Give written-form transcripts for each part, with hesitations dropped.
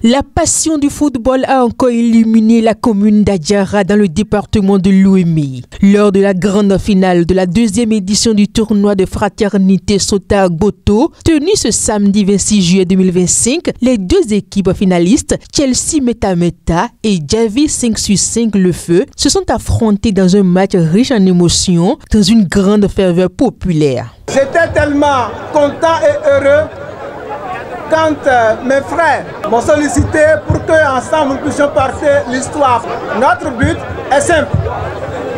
La passion du football a encore illuminé la commune d'Adjara dans le département de Lomé. Lors de la grande finale de la deuxième édition du tournoi de fraternité Sota Goto, tenu ce samedi 26 juillet 2025, les deux équipes finalistes, Chelsea Metameta et Javi 5-5 Le Feu, se sont affrontées dans un match riche en émotions, dans une grande ferveur populaire. J'étais tellement content et heureux quand mes frères m'ont sollicité pour qu'ensemble nous puissions passer l'histoire. Notre but est simple.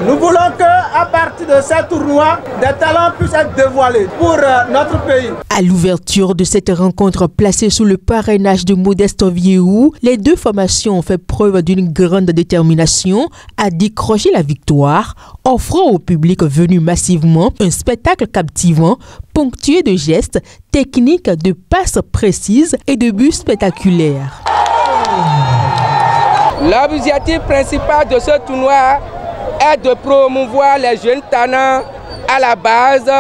Nous voulons qu'à partir de ce tournoi, des talents puissent être dévoilés pour notre pays. À l'ouverture de cette rencontre placée sous le parrainage de Modeste Viehou, les deux formations ont fait preuve d'une grande détermination à décrocher la victoire, offrant au public venu massivement un spectacle captivant, ponctué de gestes, techniques, de passes précises et de buts spectaculaires. L'objectif principal de ce tournoi est de promouvoir les jeunes talents à la base,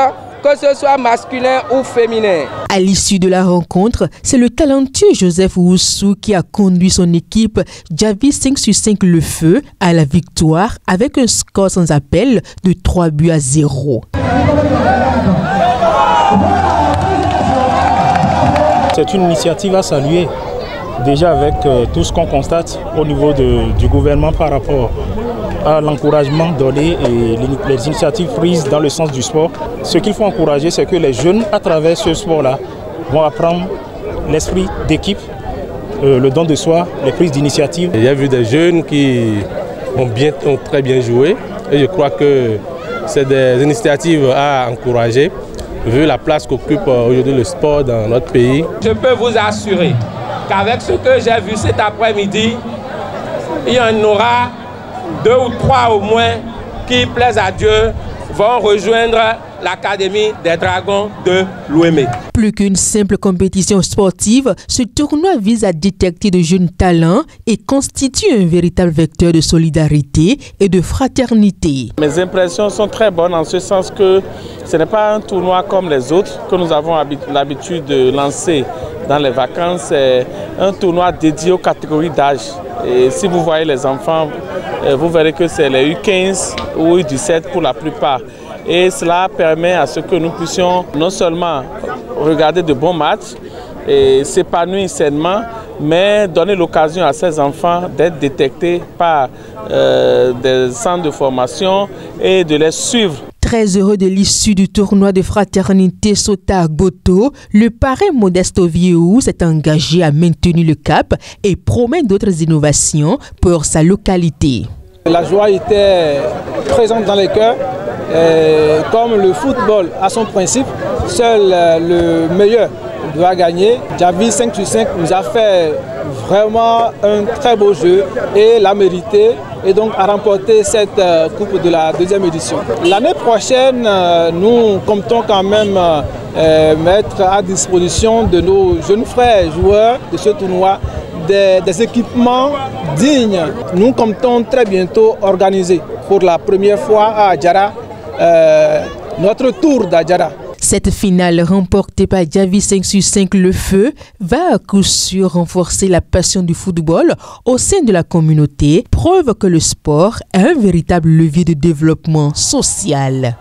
que ce soit masculin ou féminin. À l'issue de la rencontre, c'est le talentueux Joseph Oussou qui a conduit son équipe Javi 5-5 Le Feu à la victoire avec un score sans appel de 3-0. C'est une initiative à saluer, déjà avec tout ce qu'on constate au niveau du gouvernement par rapport à l'encouragement donné et les initiatives prises dans le sens du sport. Ce qu'il faut encourager, c'est que les jeunes, à travers ce sport-là, vont apprendre l'esprit d'équipe, le don de soi, les prises d'initiative. Il y a vu des jeunes qui ont très bien joué et je crois que c'est des initiatives à encourager, vu la place qu'occupe aujourd'hui le sport dans notre pays. Je peux vous assurer qu'avec ce que j'ai vu cet après-midi, il y en aura 2 ou 3 au moins qui, plaisent à Dieu, vont rejoindre l'Académie des Dragons de Lomé. Plus qu'une simple compétition sportive, ce tournoi vise à détecter de jeunes talents et constitue un véritable vecteur de solidarité et de fraternité. Mes impressions sont très bonnes en ce sens que ce n'est pas un tournoi comme les autres que nous avons l'habitude de lancer dans les vacances. C'est un tournoi dédié aux catégories d'âge. Et si vous voyez les enfants, vous verrez que c'est les U15 ou U17 pour la plupart. Et cela permet à ce que nous puissions non seulement regarder de bons matchs et s'épanouir sainement, mais donner l'occasion à ces enfants d'être détectés par des centres de formation et de les suivre. Très heureux de l'issue du tournoi de fraternité Sota Goto, le parrain Modeste Viehou s'est engagé à maintenir le cap et promet d'autres innovations pour sa localité. La joie était présente dans les cœurs. Comme le football a son principe, seul le meilleur doit gagner. Javi 5-5 nous a fait vraiment un très beau jeu et l'a mérité et donc a remporté cette coupe de la deuxième édition. L'année prochaine, nous comptons quand même mettre à disposition de nos jeunes frères joueurs de ce tournoi des équipements dignes. Nous comptons très bientôt organiser pour la première fois à Adjara notre tour d'Adjara. Cette finale remportée par Javi 5-5 Le Feu va à coup sûr renforcer la passion du football au sein de la communauté, preuve que le sport est un véritable levier de développement social.